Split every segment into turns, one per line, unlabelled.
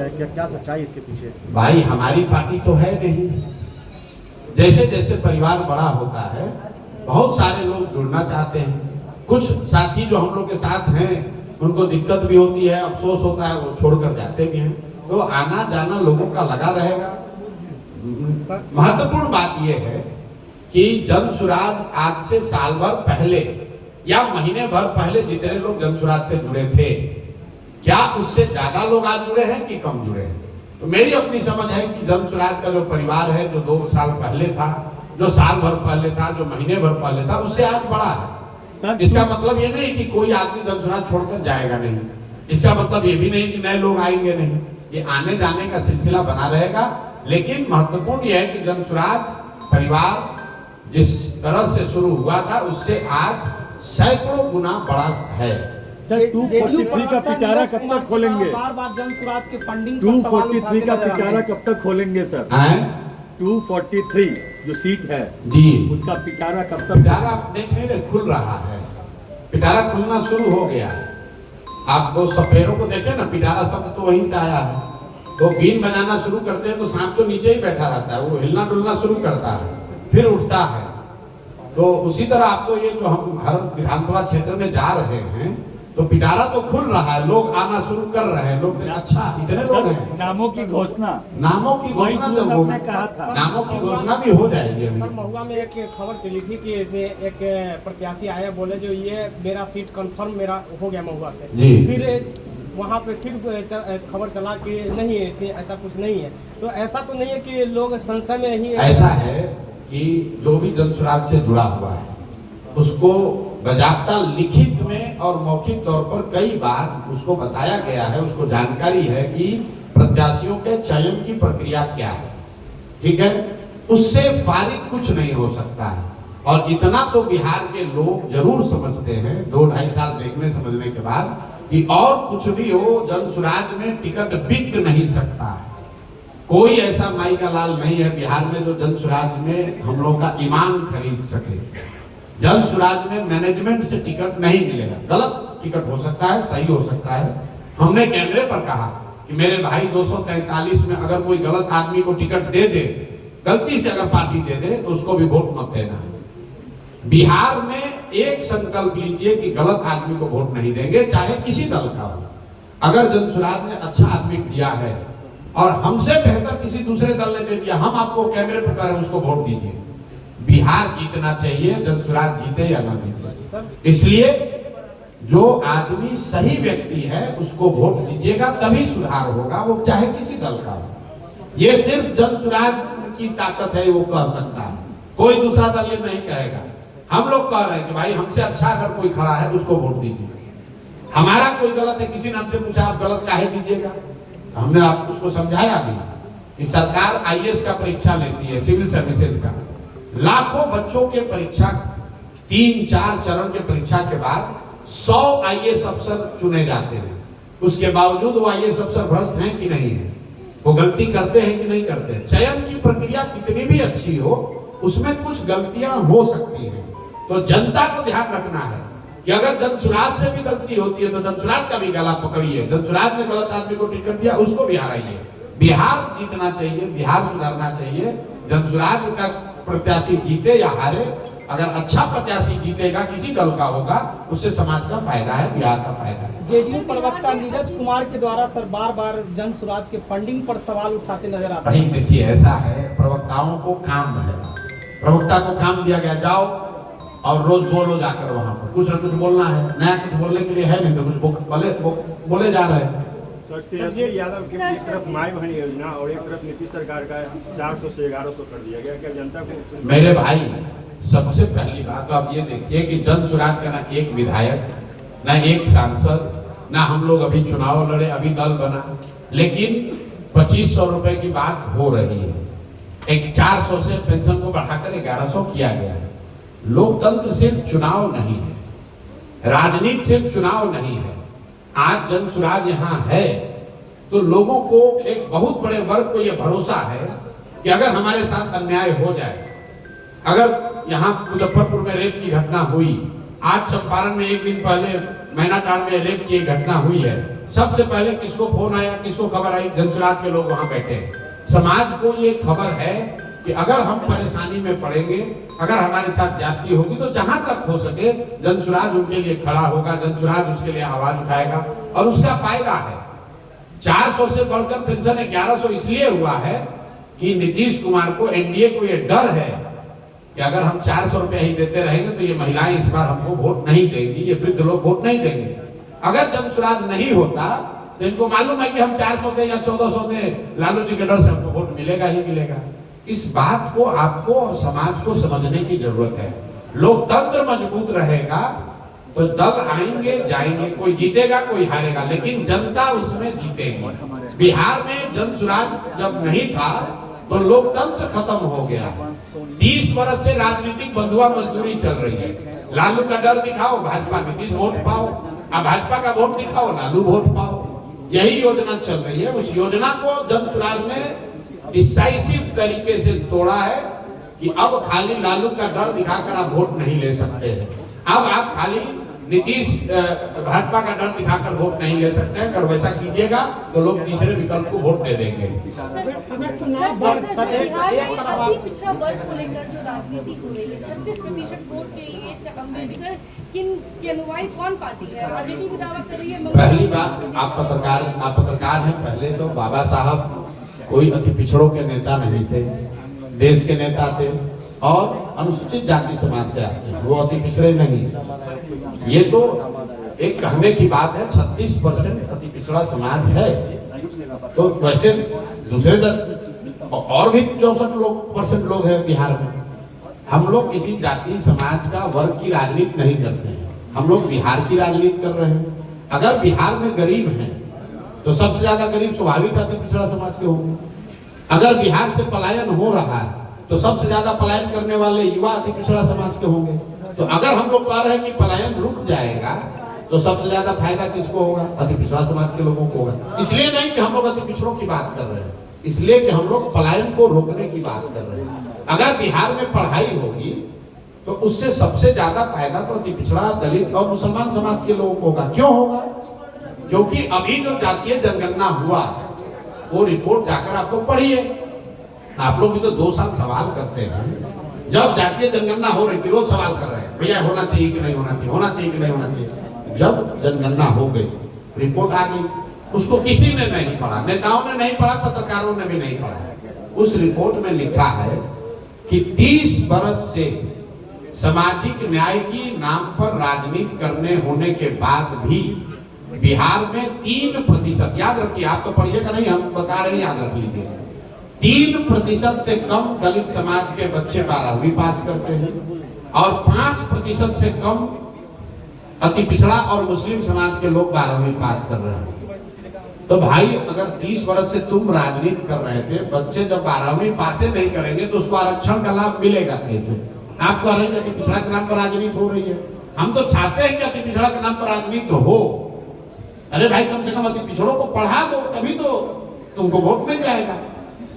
क्या क्या सच्चाई इसके पीछे?
भाई हमारी पार्टी तो है नहीं। जैसे जैसे परिवार बड़ा होता है बहुत सारे लोग जुड़ना चाहते हैं। कुछ साथी जो हम लोग के साथ हैं उनको दिक्कत भी होती है, अफसोस होता है, वो छोड़कर जाते भी हैं। तो आना जाना लोगों का लगा रहेगा। महत्वपूर्ण बात यह है कि जन सुराज आज से साल भर पहले या महीने भर पहले जितने लोग जन सुराज से जुड़े थे, क्या उससे ज्यादा लोग आज जुड़े हैं कि कम जुड़े हैं? तो मेरी अपनी समझ है कि जन सुराज का जो परिवार है, जो 2 साल पहले था, जो साल भर पहले था, जो महीने भर पहले था, उससे आज बड़ा है। इसका मतलब ये नहीं कि कोई आदमी जन सुराज छोड़कर जाएगा नहीं। इसका मतलब ये भी नहीं कि नए लोग आएंगे नहीं। ये आने जाने का सिलसिला बना रहेगा। लेकिन महत्वपूर्ण यह है कि जन सुराज परिवार जिस तरह से शुरू हुआ था उससे आज सैकड़ों गुना बड़ा है।
सर 243 का पिटारा कब तक खोलेंगे?
बार जन सुराज के फंडिंग
243 का पिटारा कब तक खोलेंगे सर? 243 जो सीट है
जी,
उसका पिटारा कब तक?
पिटारा देखने में खुल रहा है। पिटारा खुलना शुरू हो गया है। आप वो सपेरों को देखे ना, पिटारा शब्द तो वहीं से आया है। वो बीन बजाना शुरू करते हैं तो सांप तो नीचे ही बैठा रहता है, वो हिलना डुलना शुरू करता है, फिर उठता है। तो उसी तरह आपको ये जो हम हर विधानसभा क्षेत्र में जा रहे हैं तो पिटारा तो खुल रहा है, लोग आना शुरू कर रहे हैं। लोग अच्छा इतने लोग हैं।
नामों की घोषणा
जब
कहा था,
नामों की घोषणा भी हो जाएगी।
सर महुआ में एक खबर चली थी कि एक प्रत्याशी आया, बोले जो ये मेरा सीट कंफर्म मेरा हो गया महुआ से। फिर वहाँ पे फिर खबर चला कि नहीं ऐसा कुछ नहीं है। तो ऐसा तो नहीं है कि लोग संशय में ही?
ऐसा है कि जो भी जन सुराज से जुड़ा हुआ है उसको बजाबता लिखित में और मौखिक तौर पर कई बार उसको बताया गया है, उसको जानकारी है कि प्रत्याशियों के चयन की प्रक्रिया क्या है। ठीक है, उससे फारिग कुछ नहीं हो सकता है। और इतना तो बिहार के लोग जरूर समझते हैं 2-2.5 साल देखने समझने के बाद कि और कुछ भी हो, जन सुराज में टिकट बिक नहीं सकता है। कोई ऐसा माई का लाल नहीं है बिहार में जो जन सुराज में हम लोग का ईमान खरीद सके। जन सुराज में मैनेजमेंट से टिकट नहीं मिलेगा। गलत टिकट हो सकता है, सही हो सकता है। हमने कैमरे पर कहा कि मेरे भाई 243 में अगर कोई गलत आदमी को टिकट दे दे, गलती से अगर पार्टी दे दे तो उसको भी वोट मत देना। बिहार में एक संकल्प लीजिए कि गलत आदमी को वोट नहीं देंगे, चाहे किसी दल का हो। अगर जन सुराज ने अच्छा आदमी दिया है और हमसे बेहतर किसी दूसरे दल ने दे दिया, हम आपको कैमरे पर कह रहे हैं उसको वोट दीजिए। बिहार जीतना चाहिए, जन सुराज जीते या ना जीते। इसलिए जो आदमी सही व्यक्ति है उसको वोट दीजिएगा, तभी सुधार होगा, वो चाहे किसी दल का हो। ये सिर्फ जन सुराज की ताकत है, वो कह सकता है, कोई दूसरा दल ये नहीं कहेगा। हम लोग कह रहे हैं कि भाई हमसे अच्छा अगर कोई खड़ा है उसको वोट दीजिए। हमारा कोई गलत है, किसी ने हमसे पूछा आप गलत काहे दीजिएगा, हमने आप उसको समझाया भी कि सरकार IAS का परीक्षा लेती है, सिविल सर्विसेज का। लाखों बच्चों के परीक्षा 3-4 चरण के परीक्षा के बाद 100 IAS अफसर चुने जाते हैं। उसके बावजूद वो IAS अफसर भ्रष्ट हैं कि नहीं है, वो गलती करते हैं कि नहीं करते। चयन की प्रक्रिया कितनी भी अच्छी हो उसमें कुछ गलतियां हो सकती हैं। तो जनता को ध्यान रखना है कि अगर जन सुराज से भी गलती होती है तो जन सुराज का भी गला पकड़िए। जन सुराज ने गलत आदमी को टिकट दिया, उसको भी हराइए। बिहार जीतना चाहिए, बिहार सुधारना चाहिए। जन सुराज का प्रत्याशी जीते या हारे, अगर अच्छा प्रत्याशी जीतेगा, किसी दल का होगा, उससे समाज का फायदा है, बिहार का फायदा है।
जेडीयू प्रवक्ता नीरज कुमार के द्वारा सर बार जन सुराज के फंडिंग पर सवाल उठाते नजर आते हैं।
देखिए ऐसा है, प्रवक्ताओं को काम है, प्रवक्ता को काम दिया गया जाओ और रोज बोलो जाकर वहां पर कुछ न कुछ बोलना है। नया कुछ बोलने के लिए है नहीं तो कुछ बोले जा रहे हैं।
तेजस्वी यादव की एक तरफ माई बहन योजना और एक तरफ नीतीश सरकार का 400 से 1100 कर दिया गया। क्या जनता को?
मेरे भाई सबसे पहली बात तो आप ये देखिए कि जन सुराज का ना एक विधायक, ना एक सांसद, ना हम लोग अभी चुनाव लड़े, अभी दल बना, लेकिन 2500 रुपए की बात हो रही है। एक 400 से पेंशन को बढ़ाकर 1100 किया गया है। लोकतंत्र सिर्फ चुनाव नहीं है, राजनीति सिर्फ चुनाव नहीं है। आज जन सुराज यहाँ है तो लोगों को, एक बहुत बड़े वर्ग को यह भरोसा है कि अगर हमारे साथ अन्याय हो जाए, अगर यहाँ मुजफ्फरपुर में रेप की घटना हुई, आज चंपारण में एक दिन पहले मैनाटांड में रेप की घटना हुई है, सबसे पहले किसको फोन आया, किसको खबर आई? जनसुराज के लोग वहां बैठे हैं। समाज को ये खबर है कि अगर हम परेशानी में पड़ेंगे, अगर हमारे साथ जाति होगी, तो जहां तक हो सके जनसुराज उनके लिए खड़ा होगा, जनसुराज उसके लिए आवाज उठाएगा और उसका फायदा है। 400 से बढ़कर पेंशन 1100 इसलिए हुआ है कि नीतीश कुमार को, एनडीए को ये डर है कि अगर हम 400 रुपया ही देते रहेंगे तो ये महिलाएं इस बार हमको वोट नहीं देंगी, ये वृद्ध लोग वोट नहीं देंगे। अगर जनसुराज नहीं होता तो इनको मालूम है कि हम 400 दे या 1400 दे, लालू जी के डर से हमको वोट मिलेगा ही मिलेगा। इस बात को आपको और समाज को समझने की जरूरत है। लोकतंत्र मजबूत रहेगा तो दल आएंगे जाएंगे, कोई जीतेगा कोई हारेगा, लेकिन जनता उसमें जीतेगी। बिहार में जनसुराज जब नहीं था तो लोकतंत्र खत्म हो गया। 30 वर्ष से राजनीतिक बंधुआ मजदूरी चल रही है। लालू का डर दिखाओ, भाजपा नीतीश वोट पाओ, अब भाजपा का वोट दिखाओ, लालू वोट पाओ, यही योजना चल रही है। उस योजना को जनसुराज ने डिसाइसिव तरीके से तोड़ा है कि अब खाली लालू का डर दिखाकर आप वोट नहीं ले सकते हैं। अब आप खाली नीतीश भाजपा का डर दिखाकर वोट नहीं ले सकते हैं। अगर वैसा कीजिएगा तो लोग तीसरे विकल्प को वोट दे देंगे।
बिहार में अति पिछड़ा वर्ग को लेकर जो राजनीति हो रही है, 36% वोट के लिए चकमगढ़ लेकर किन अनुयायी कौन पार्टी है? आरजेडी भी दावा कर रही है।
पहली बात, आप पत्रकार हैं। पहले तो बाबा साहब कोई अति पिछड़ों के नेता नहीं थे, देश के नेता थे और अनुसूचित जाति समाज से आते हैं, वो अति पिछड़े नहीं। ये तो एक कहने की बात है। 36% अति पिछड़ा समाज है, तो वैसे दूसरे और भी 64% लोग हैं बिहार में। हम लोग किसी जाति समाज का वर्ग की राजनीति नहीं करते हैं, हम लोग बिहार की राजनीति कर रहे हैं। अगर बिहार में गरीब हैं तो सबसे ज्यादा गरीब स्वाभाविक अति पिछड़ा समाज के होंगे। अगर बिहार से पलायन हो रहा है तो सबसे ज्यादा पलायन करने वाले युवा अति पिछड़ा समाज के होंगे। तो अगर हम लोग कह रहे हैं कि पलायन रुक जाएगा तो सबसे ज्यादा फायदा किसको होगा? अति पिछड़ा समाज के लोगों को होगा। इसलिए नहीं कि हम लोग अति पिछड़ों की बात कर रहे हैं, इसलिए कि हम लोग पलायन को रोकने की बात कर रहे हैं। अगर बिहार में पढ़ाई होगी तो उससे सबसे ज्यादा फायदा तो अति पिछड़ा, दलित और मुसलमान समाज के लोगों को होगा। क्यों होगा? क्योंकि अभी जो जातीय जनगणना हुआ वो रिपोर्ट जाकर आप लोग पढ़िए। आप लोग भी तो 2 साल सवाल करते हैं। जब जातीय जनगणना हो रही थी रोज सवाल कर रहे हैं, भैया होना चाहिए कि नहीं होना चाहिए, होना चाहिए कि नहीं होना चाहिए। जब जनगणना हो गई, रिपोर्ट आ गई, उसको किसी ने नहीं पढ़ा, नेताओं ने नहीं पढ़ा, पत्रकारों ने भी नहीं पढ़ा। उस रिपोर्ट में लिखा है कि 30 वर्ष से सामाजिक न्याय की नाम पर राजनीति करने होने के बाद भी बिहार में 3%, याद रखिए, आप तो पढ़िएगा नहीं, हम बता रहे हैं, याद रख लीजिए, 3% से कम दलित समाज के बच्चे 12वीं पास करते हैं और 5% से कम अति पिछड़ा और मुस्लिम समाज के लोग 12वीं पास कर रहे हैं। तो भाई अगर 30 वर्ष से तुम राजनीति कर रहे थे, बच्चे जब 12वीं पास नहीं करेंगे तो उसको आरक्षण का लाभ मिलेगा कैसे? आप कह रहे हैं कि अति पिछड़ा के नाम पर राजनीति हो रही है। हम तो चाहते हैं कि अति पिछड़ा के नाम पर राजनीति हो। अरे भाई कम से कम अति पिछड़ों को पढ़ा दो, तभी तो तुमको वोट मिल जाएगा।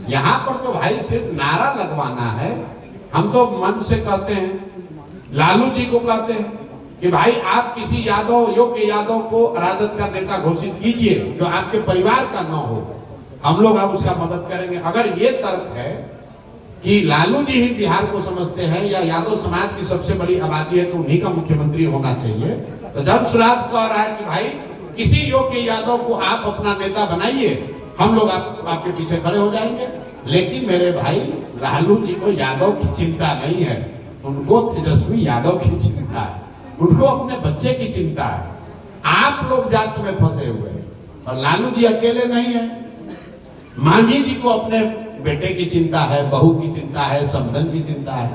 यहाँ पर तो भाई सिर्फ नारा लगवाना है। हम तो मन से कहते हैं, लालू जी को कहते हैं कि भाई आप किसी यादव, योग्य यादव को राजद का नेता घोषित कीजिए जो आपके परिवार का न हो, हम लोग अब उसका मदद करेंगे। अगर ये तर्क है कि लालू जी ही बिहार को समझते हैं या यादव समाज की सबसे बड़ी आबादी है तो उन्हीं का मुख्यमंत्री होना चाहिए, तो जनसुराज कह रहा है कि भाई किसी योग्य यादव को आप अपना नेता बनाइए, हम लोग आपके पीछे खड़े हो जाएंगे। लेकिन मेरे भाई लालू जी को यादव की चिंता नहीं है, उनको तेजस्वी यादव की चिंता है, उनको अपने बच्चे की चिंता है। आप लोग जात में फंसे हुए हैं और लालू जी अकेले नहीं है। मांझी जी को अपने बेटे की चिंता है, बहू की चिंता है, समधन की चिंता है।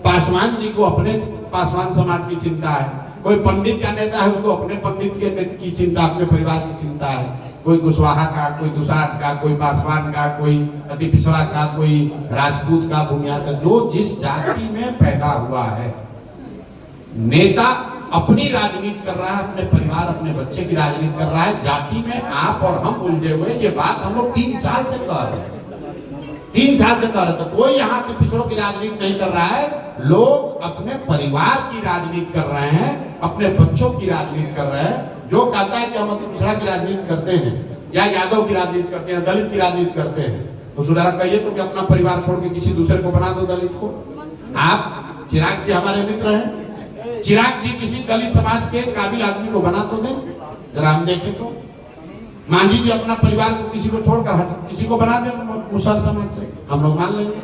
पासवान जी को अपने पासवान समाज की चिंता है। कोई पंडित का नेता है, उसको अपने पंडित की चिंता, अपने परिवार की चिंता है। कोई कुशवाहा का, कोई दुसाद का, कोई पासवान का, कोई अति पिछड़ा का, कोई राजपूत का, भूमिया का, जो जिस जाति में पैदा हुआ है। नेता अपनी राजनीति कर रहा है, अपने परिवार, अपने बच्चे की राजनीति कर रहा है। जाति में आप और हम उलझे हुए, ये बात हम लोग 3 साल से कह रहे हैं, 3 साल से कह रहे। तो कोई यहाँ के पिछड़ों की राजनीति नहीं कर रहा है। लोग अपने परिवार की राजनीति कर रहे हैं, अपने बच्चों की राजनीति कर रहे हैं। जो कहता है कि हम अति पिछड़ा की राजनीति करते हैं या यादव की राजनीति करते हैं, दलित की राजनीति करते हैं, तो सुधारा कहिए तो कि अपना परिवार छोड़ के किसी दूसरे को बना दो दलित को। आप चिराग जी हमारे मित्र हैं, चिराग जी किसी दलित समाज के काबिल आदमी को बना तो दें, जरा हम देखें तो। मांझी जी अपना परिवार को किसी को छोड़कर किसी को बना दे मुसर समाज से, हम लोग मान लेंगे।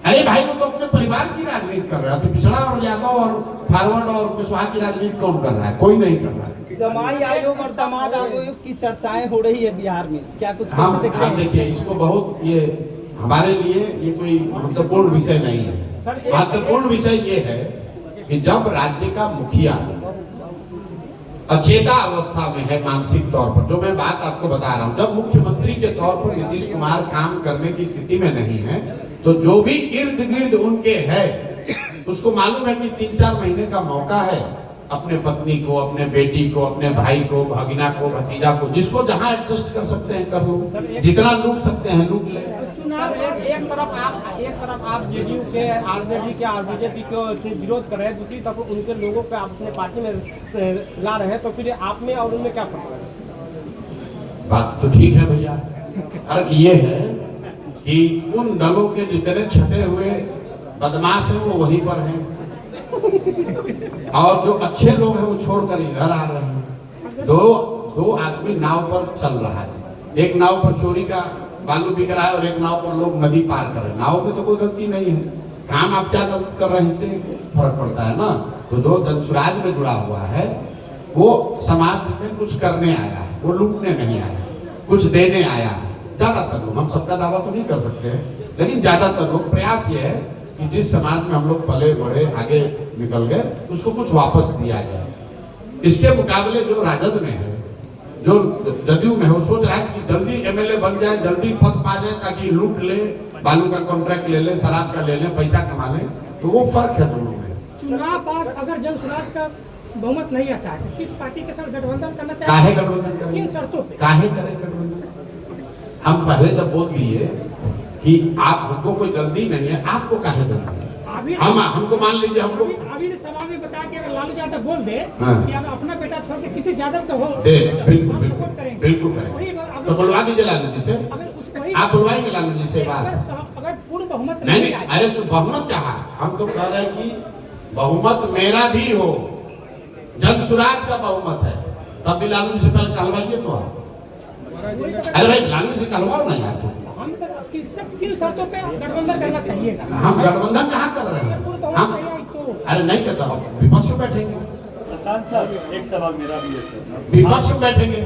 अरे भाई वो तो अपने परिवार की राजनीति कर रहा है, तो पिछड़ा और यादव और फॉरवर्ड और कुशवाहा की राजनीति कौन कर रहा है? कोई नहीं कर रहा है।
जमाई आयोग और दामाद आयोग की चर्चाएं हो रही है बिहार में, क्या कुछ
हम देखिए इसको बहुत, ये हमारे लिए ये कोई महत्वपूर्ण विषय नहीं है। महत्वपूर्ण विषय ये है कि जब राज्य का मुखिया अचेता अवस्था में है मानसिक तौर पर, जो मैं बात आपको बता रहा हूं, जब मुख्यमंत्री के तौर पर नीतीश कुमार काम करने की स्थिति में नहीं है, तो जो भी इर्द गिर्द उनके है उसको मालूम है कि 3-4 महीने का मौका है अपने पत्नी को, अपने बेटी को, अपने भाई को, भगिना को, भतीजा को, जिसको जहां एडजस्ट कर सकते हैं कर लो, जितना लूट सकते हैं लूट ले।
एक तरफ आप जेडीयू के, आरजेडी के और बीजेपी को विरोध कर रहे हैं, दूसरी तरफ उनके लोगों पे आप अपने पार्टी में ला रहे हैं, तो फिर आप में और उनमें क्या फर्क है?
बात तो ठीक है भैया, फर्क ये है कि उन दलों के जितने छटे हुए बदमाश हैं वो वहीं पर हैं, और जो अच्छे लोग हैं वो छोड़कर इधर आ रहे हैं। दो आदमी नाव पर चल रहा है, एक नाव पर चोरी का बालू बिक रहा है और एक नाव पर लोग नदी पार कर रहे हैं। नाव में तो कोई गलती नहीं है, काम आप क्या गलत कर रहे हैं इससे फर्क पड़ता है ना। तो जो जनसुराज में जुड़ा हुआ है वो समाज में कुछ करने आया है, वो लूटने नहीं आया है, कुछ देने आया है। ज्यादातर लोग, हम सबका दावा तो नहीं कर सकते हैं, लेकिन ज्यादातर लोग, प्रयास ये है कि जिस समाज में हम लोग पले बढ़े आगे निकल गए उसको कुछ वापस दिया जाए। इसके मुकाबले जो राजद में है, जो जदयू में है, वो सोच रहा है कि जल्दी एमएलए बन जाए, जल्दी पद पा जाए ताकि लूट ले, बालू का कॉन्ट्रैक्ट ले ले, शराब का ले ले, पैसा कमा ले। तो वो फर्क है दोनों में।
चुनाव बाद अगर जनसुराज का बहुमत नहीं आता है तो किस पार्टी के साथ गठबंधन करना चाहिए?
काहे गठबंधन करें?
किन शर्तों पे?
काहे करें गठबंधन? हम पहले जब बोल दिए कि आप, हमको कोई जल्दी नहीं है, आपको काहे जल्दी है? हम हमको मान लीजिए, हमको
अभी ने सभा में बताया कि अगर लालू यादव बोल दे
हाँ।
कि अब अपना बेटा छोड़ के किसी यादव का हो
दे, बिल्कुल
हम
बिल्कुल
सपोर्ट करेंगे।
बिल्कुल करेंगे। तो बुलवा दीजिए लालू जी से, आप बुलवाएंगे लालू जी से बात?
अगर पूर्ण बहुमत
नहीं, अरे बहुमत क्या है, हम तो कह रहे हैं कि बहुमत मेरा भी हो, जनसुराज का बहुमत है, तब भी लालू जी से पहले कहलवाइए तो आप। अरे भाई लालू जी से कहलवाओ ना यार,
हम किन शर्तों पे गठबंधन करना चाहिए?
हम गठबंधन कहाँ कर रहे हैं? हम अरे नहीं करता, हम विपक्ष में बैठेंगे।
साहब एक सवाल मेरा भी है सर,
विपक्ष में बैठेंगे,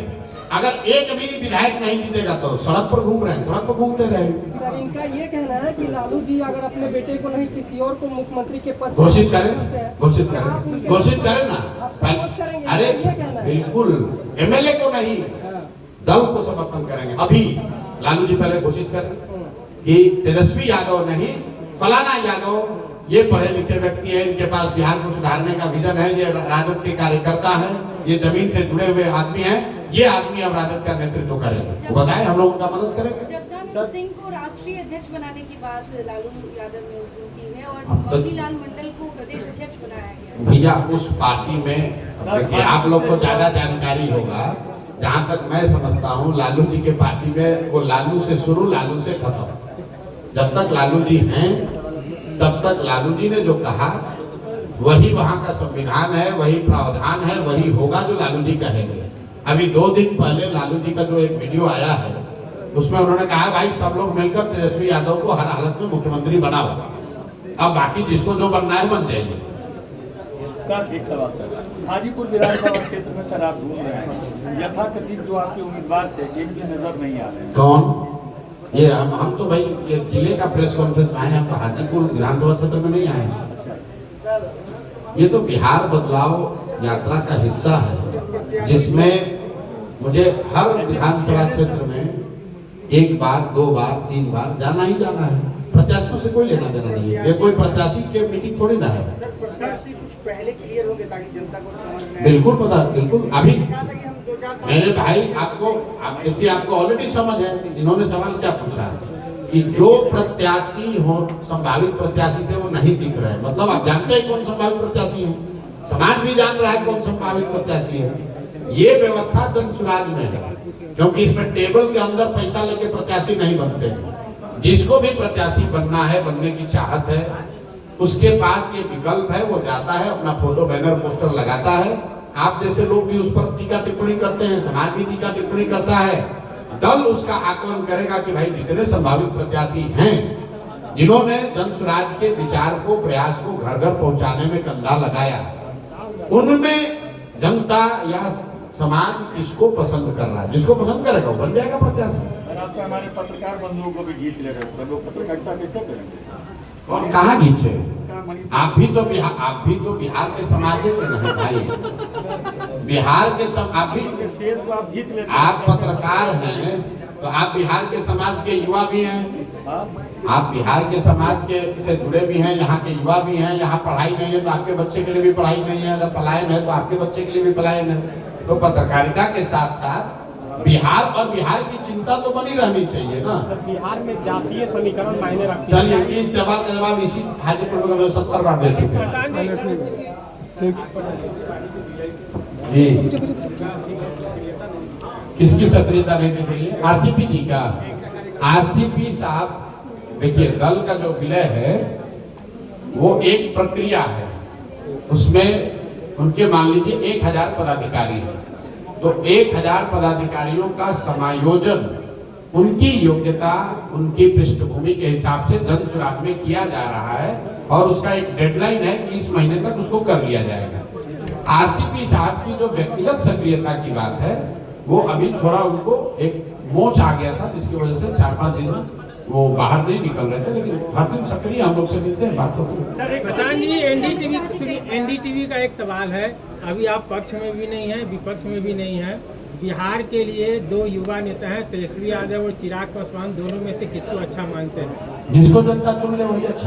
अगर एक भी विधायक नहीं जीतेगा तो सड़क पर घूम रहे हैं, सड़क पर घूमते रहेंगे।
सर इनका ये कहना है कि लालू जी अगर अपने बेटे को नहीं किसी और को मुख्यमंत्री के पद
घोषित करें, घोषित करें, घोषित करें ना। अरे बिल्कुल, एमएलए को नहीं, दल को समर्थन करेंगे। अभी लालू जी पहले घोषित करें कि तेजस्वी यादव नहीं, फलाना यादव ये पढ़े लिखे व्यक्ति है, इनके पास बिहार को सुधारने का विजन है, ये राजद के कार्यकर्ता है, ये जमीन से जुड़े हुए आदमी हैं, ये आदमी अब राजद का नेतृत्व करेंगे। वो बताएं, हम लोग उनका मदद करेंगे।
जगदानंद सिंह को राष्ट्रीय अध्यक्ष बनाने की बात लालू यादव ने की है और मोतीलाल मंडल को प्रदेश अध्यक्ष बनाया गया।
भैया उस पार्टी में देखिए, आप लोग को ज्यादा जानकारी होगा, जहाँ तक मैं समझता हूँ लालू जी के पार्टी में वो लालू से शुरू, लालू से खत्म। जब तक लालू जी हैं तब तक लालू जी ने जो कहा वही वहाँ का संविधान है, वही प्रावधान है, वही होगा जो लालू जी कहेंगे। अभी 2 दिन पहले लालू जी का जो एक वीडियो आया है उसमें उन्होंने कहा भाई सब लोग मिलकर तेजस्वी यादव को हर हालत में मुख्यमंत्री बनाओ, अब बाकी जिसको जो बनना है बन जाइए।
सर एक सवाल सर, हाजीपुर विधानसभा क्षेत्र में सर आप घूम रहे हैं, यथाकथित जो आपके उम्मीदवार थे एक भी नजर नहीं आ रहे।
कौन? ये हम तो भाई ये जिले का प्रेस कॉन्फ्रेंस में आए, हम तो हाजीपुर विधानसभा क्षेत्र में नहीं आए। ये तो बिहार बदलाव यात्रा का हिस्सा है, जिसमें मुझे हर विधानसभा क्षेत्र में 1 बार 2 बार 3 बार जाना ही जाना है। प्रत्याशियों से कोई लेना देना नहीं है, ये कोई प्रत्याशी के मीटिंग थोड़ी ना है।
पहले क्लियर होंगे ताकि जनता को समझ में।
बिल्कुल पता, बिल्कुल। अभी मेरे भाई आपको, आप देखिए, आपको ऑलरेडी समझ है। इन्होंने सवाल क्या पूछा कि जो प्रत्याशी हो, संभावित प्रत्याशी थे वो नहीं दिख रहे, मतलब आप जानते हैं कौन संभावित प्रत्याशी है, समाज भी जान रहा है कौन संभावित प्रत्याशी है। ये व्यवस्था जन सुराज में है, क्योंकि इसमें टेबल के अंदर पैसा लेके प्रत्याशी नहीं बनते हैं। जिसको भी प्रत्याशी बनना है, बनने की चाहत है, उसके पास ये विकल्प है, वो जाता है, अपना फोटो बैनर पोस्टर लगाता है। आप जैसे लोग भी उस पर टीका टिप्पणी करते हैं, समाज भी टीका टिप्पणी करता है। दल उसका आकलन करेगा कि भाई जितने संभावित प्रत्याशी हैं, जिन्होंने जन सुराज के विचार को, प्रयास को घर घर पहुंचाने में कंधा लगाया, उनमें जनता या समाज किसको पसंद कर रहा है। जिसको पसंद करेगा वो बन जाएगा प्रत्याशी।
सर आप तो हमारे पत्रकार बंधुओं को भी खींच ले रहे हैं, लोग पत्रकारिता कैसे करेंगे?
और कहाँ खींचे? आप भी तो बिहार के समाज के नहीं भाई, बिहार के आप भी
शेर को आप खींच लेते,
आप पत्रकार हैं तो आप बिहार के समाज के युवा भी हैं, आप बिहार के समाज के से जुड़े भी हैं, यहाँ के युवा भी हैं। यहाँ पढ़ाई नहीं है तो आपके बच्चे के लिए भी पढ़ाई नहीं है, अगर पलायन है तो आपके बच्चे के लिए भी पलायन है। तो पत्रकारिता के साथ साथ बिहार और बिहार की चिंता तो बनी रहनी चाहिए ना।
सर बिहार में जातीय समीकरण मायने रखते हैं।
चलिए इस सवाल का जवाब इसी हाजीपुर में 70 बार दे चुके हैं जी। किसकी सक्रियता नहीं दिख रही है? आरसीपी जी का। आरसीपी साहब देखिए, दल का जो विलय है वो एक प्रक्रिया है, उसमें उनके मान लीजिए 1000 पदाधिकारी हैं, तो 1000 पदाधिकारियों का समायोजन उनकी योग्यता, उनकी पृष्ठभूमि के हिसाब से जन सुराज में किया जा रहा है और उसका एक डेडलाइन है कि इस महीने तक उसको कर लिया जाएगा। आरसीपी साहब की जो व्यक्तिगत सक्रियता की बात है, वो अभी थोड़ा उनको एक मोच आ गया था, जिसकी वजह से 4-5 दिन वो बाहर नहीं निकल रहे थे, लेकिन हर दिन सक्रिय हम लोग से मिलते हैं, बात होती है।
सर प्रशांत जी, एनडीटीवी का एक सवाल है। अभी आप पक्ष में भी नहीं है, विपक्ष में भी नहीं है। बिहार के लिए 2 युवा नेता हैं, तेजस्वी यादव और चिराग पासवान, दोनों में से किसको अच्छा मानते हैं?
जिसको जनता चुन ले वही अच्छा